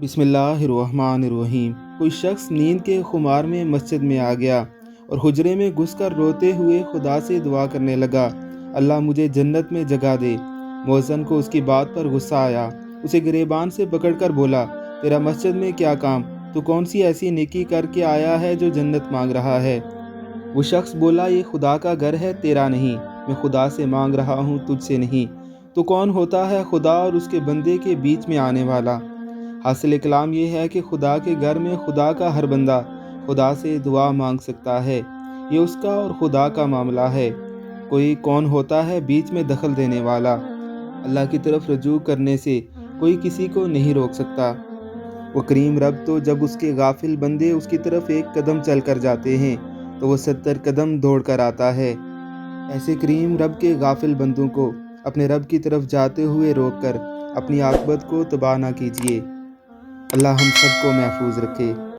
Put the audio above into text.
بسم اللہ الرحمن الرحیم۔ کوئی شخص نیند کے خمار میں مسجد میں آ گیا اور حجرے میں گھس کر روتے ہوئے خدا سے دعا کرنے لگا، اللہ مجھے جنت میں جگہ دے۔ مؤذن کو اس کی بات پر غصہ آیا، اسے گریبان سے پکڑ کر بولا، تیرا مسجد میں کیا کام؟ تو کون سی ایسی نیکی کر کے آیا ہے جو جنت مانگ رہا ہے؟ وہ شخص بولا، یہ خدا کا گھر ہے، تیرا نہیں، میں خدا سے مانگ رہا ہوں، تجھ سے نہیں۔ تو کون ہوتا ہے خدا اور اس کے بندے کے بیچ میں آنے والا؟ حاصل کلام یہ ہے کہ خدا کے گھر میں خدا کا ہر بندہ خدا سے دعا مانگ سکتا ہے، یہ اس کا اور خدا کا معاملہ ہے۔ کوئی کون ہوتا ہے بیچ میں دخل دینے والا؟ اللہ کی طرف رجوع کرنے سے کوئی کسی کو نہیں روک سکتا۔ وہ کریم رب تو جب اس کے غافل بندے اس کی طرف ایک قدم چل کر جاتے ہیں تو وہ 70 قدم دوڑ کر آتا ہے۔ ایسے کریم رب کے غافل بندوں کو اپنے رب کی طرف جاتے ہوئے روک کر اپنی عاقبت کو تباہ نہ کیجیے۔ اللہ ہم سب کو محفوظ رکھے۔